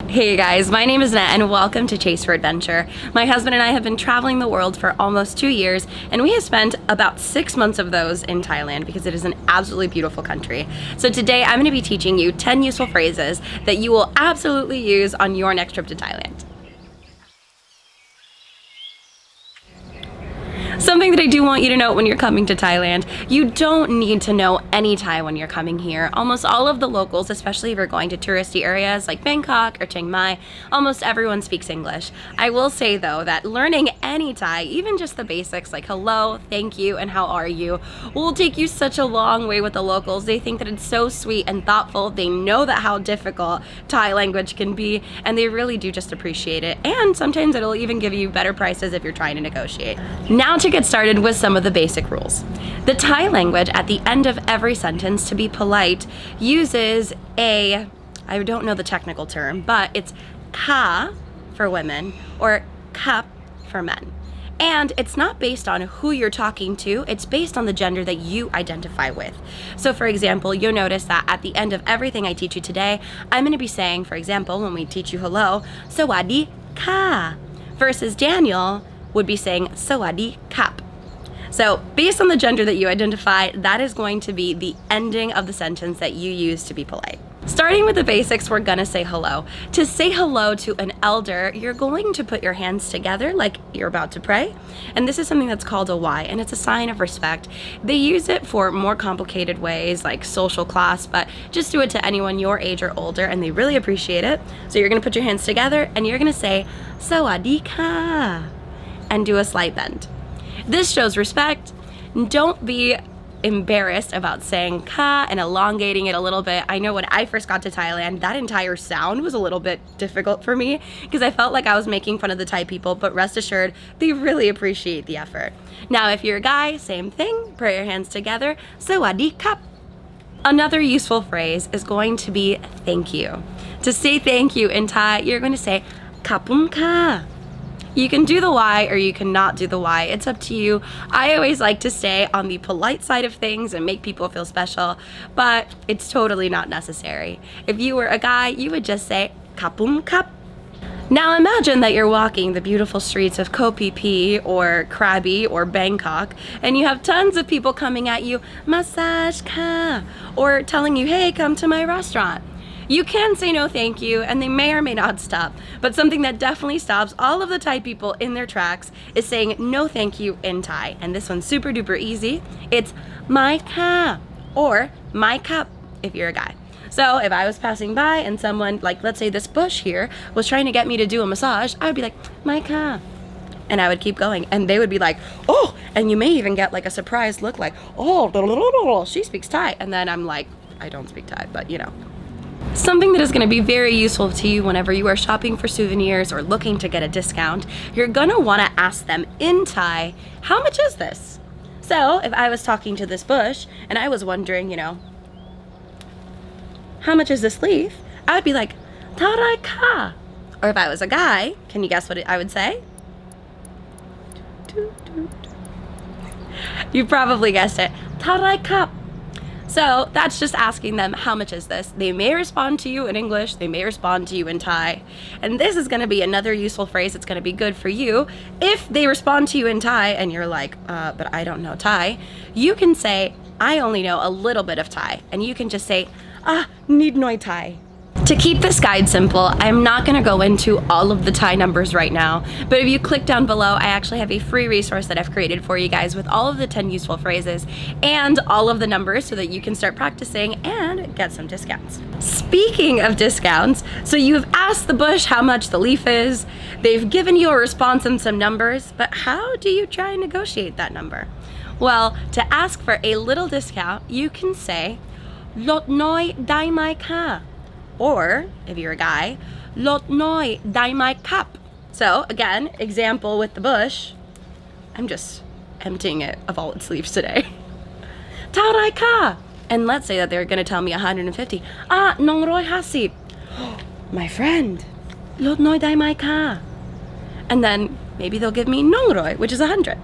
Hey guys, my name is Nat and welcome to Chase for Adventure. My husband and I have been traveling the world for almost 2 years and we have spent about 6 months of those in Thailand because it is an absolutely beautiful country. So today I'm going to be teaching you 10 useful phrases that you will absolutely use on your next trip to Thailand. Something that I do want you to know when you're coming to Thailand, you don't need to know any Thai when you're coming here. Almost all of the locals, especially if you're going to touristy areas like Bangkok or Chiang Mai, almost everyone speaks English. I will say though that learning any Thai, even just the basics like hello, thank you, and how are you, will take you such a long way with the locals. They think that it's so sweet and thoughtful. They know that how difficult Thai language can be, and they really do just appreciate it. And sometimes it'll even give you better prices if you're trying to negotiate. Now to get started with some of the basic rules. The Thai language at the end of every sentence, to be polite, uses I don't know the technical term, but it's ka for women or kap for men. And it's not based on who you're talking to, it's based on the gender that you identify with. So for example, you'll notice that at the end of everything I teach you today, I'm going to be saying, for example, when we teach you hello, Sawadi ka, versus Daniel would be saying Sawadi kap. So based on the gender that you identify, that is going to be the ending of the sentence that you use to be polite. Starting with the basics, we're gonna say hello. To say hello to an elder, you're going to put your hands together like you're about to pray. And this is something that's called a Y, and it's a sign of respect. They use it for more complicated ways like social class, but just do it to anyone your age or older, and they really appreciate it. So you're gonna put your hands together and you're gonna say, Sawadee ka, and do a slight bend. This shows respect. Don't be embarrassed about saying ka and elongating it a little bit. I know when I first got to Thailand, that entire sound was a little bit difficult for me because I felt like I was making fun of the Thai people, but rest assured, they really appreciate the effort. Now, if you're a guy, same thing, put your hands together, Sawadee kap. Another useful phrase is going to be thank you. To say thank you in Thai, you're going to say kapun ka. You can do the Y or you cannot do the Y. It's up to you. I always like to stay on the polite side of things and make people feel special, but it's totally not necessary. If you were a guy, you would just say kapum kap. Now imagine that you're walking the beautiful streets of Koh Phi Phi or Krabi or Bangkok, and you have tons of people coming at you, massage ka, or telling you, hey, come to my restaurant. You can say no thank you, and they may or may not stop, but something that definitely stops all of the Thai people in their tracks is saying no thank you in Thai. And this one's super duper easy. It's my ka or my cup if you're a guy. So if I was passing by and someone, like let's say this bush here, was trying to get me to do a massage, I would be like, my ka. And I would keep going, and they would be like, oh, and you may even get like a surprised look like, oh, she speaks Thai. And then I'm like, I don't speak Thai, but you know. Something that is going to be very useful to you whenever you are shopping for souvenirs or looking to get a discount, you're going to want to ask them in Thai, how much is this? So if I was talking to this bush and I was wondering, how much is this leaf? I would be like, Tarai ka. Or if I was a guy, can you guess what I would say? You probably guessed it. Tarai ka. So that's just asking them, how much is this? They may respond to you in English, they may respond to you in Thai. And this is going to be another useful phrase that's going to be good for you. If they respond to you in Thai and you're like, but I don't know Thai, you can say, I only know a little bit of Thai. And you can just say, need noi Thai. To keep this guide simple, I'm not going to go into all of the Thai numbers right now, but if you click down below, I actually have a free resource that I've created for you guys with all of the 10 useful phrases and all of the numbers so that you can start practicing and get some discounts. Speaking of discounts, so you've asked the bush how much the leaf is, they've given you a response and some numbers, but how do you try and negotiate that number? Well, to ask for a little discount, you can say, Lot noi dai mai ka. Or, if you're a guy, Lot noi dai mai kap. So, again, example with the bush. I'm just emptying it of all its leaves today. Tarai ka. And let's say that they're going to tell me 150. Nong roi hasip. My friend, Lot noi dai mai ka. And then maybe they'll give me nong roi, which is 100.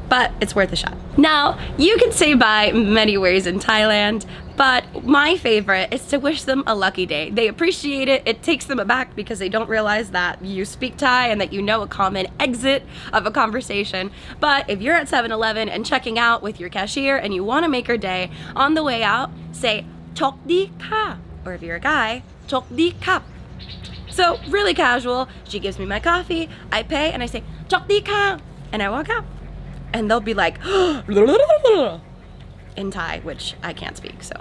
but it's worth a shot. Now, you can say bye many ways in Thailand, but my favorite is to wish them a lucky day. They appreciate it. It takes them aback because they don't realize that you speak Thai and that you know a common exit of a conversation. But if you're at 7-Eleven and checking out with your cashier and you want to make her day, on the way out, say "Chok di ka," or if you're a guy, "Chok di kap." So really casual. She gives me my coffee, I pay, and I say "Chok di ka," and I walk out. And they'll be like, in Thai, which I can't speak, so.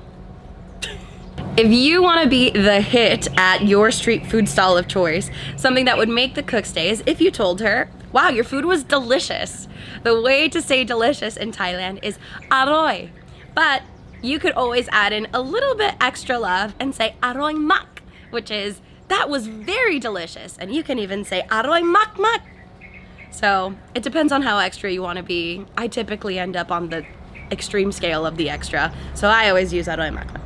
If you want to be the hit at your street food stall of choice, something that would make the cook's day is if you told her, wow, your food was delicious. The way to say delicious in Thailand is aroy. But you could always add in a little bit extra love and say aroy mak, which is, that was very delicious. And you can even say aroy mak mak. So it depends on how extra you want to be. I typically end up on the extreme scale of the extra, so I always use aroy mak mak.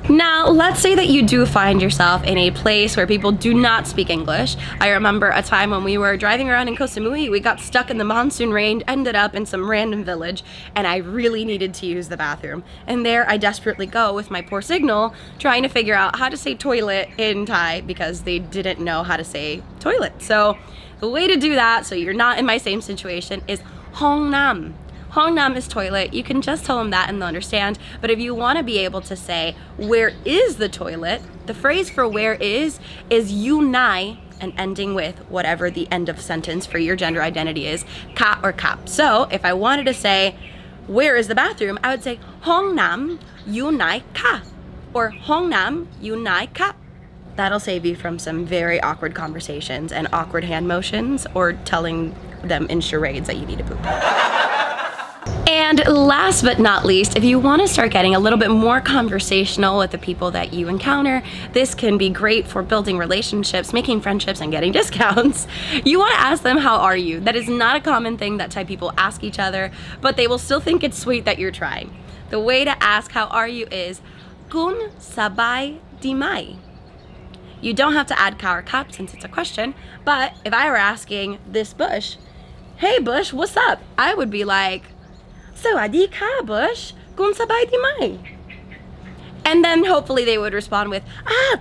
Now, let's say that you do find yourself in a place where people do not speak English. I remember a time when we were driving around in Koh Samui, we got stuck in the monsoon rain, ended up in some random village, and I really needed to use the bathroom. And there I desperately go with my poor signal, trying to figure out how to say toilet in Thai because they didn't know how to say toilet. So the way to do that, so you're not in my same situation, is Hong Nam. Hong Nam is toilet. You can just tell them that and they'll understand. But if you want to be able to say, where is the toilet? The phrase for where is you nai, and ending with whatever the end of sentence for your gender identity is, ka or kap. So if I wanted to say, where is the bathroom? I would say, Hong Nam you nai ka, or Hong Nam you nai kap. That'll save you from some very awkward conversations and awkward hand motions or telling them in charades that you need to poop. And last but not least, if you want to start getting a little bit more conversational with the people that you encounter, this can be great for building relationships, making friendships, and getting discounts. You want to ask them, how are you? That is not a common thing that Thai people ask each other, but they will still think it's sweet that you're trying. The way to ask how are you is, Kun sabai di mai. You don't have to add ka or kap since it's a question, but if I were asking this bush, hey bush, what's up? I would be like, Sawadee ka bush, kun sabai di mai. And then hopefully they would respond with,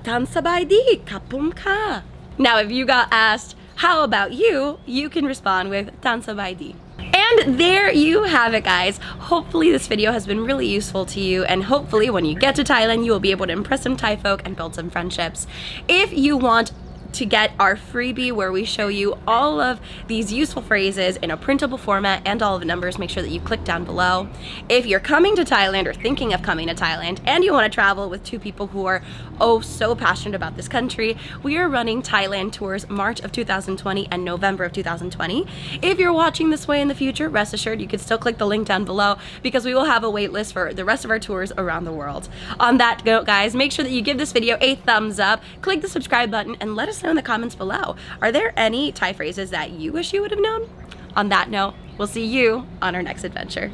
tan sabai di, kapum ka. Now if you got asked, how about you? You can respond with tan sabai di. And there you have it, guys. Hopefully this video has been really useful to you, and hopefully when you get to Thailand, you will be able to impress some Thai folk and build some friendships. If you want to get our freebie where we show you all of these useful phrases in a printable format and all of the numbers, make sure that you click down below. If you're coming to Thailand or thinking of coming to Thailand and you want to travel with two people who are so passionate about this country, we are running Thailand tours March of 2020 and November of 2020. If you're watching this way in the future, rest assured you can still click the link down below because we will have a wait list for the rest of our tours around the world. On that note, guys, make sure that you give this video a thumbs up, click the subscribe button, and let us know in the comments below. Are there any Thai phrases that you wish you would have known? On that note, we'll see you on our next adventure.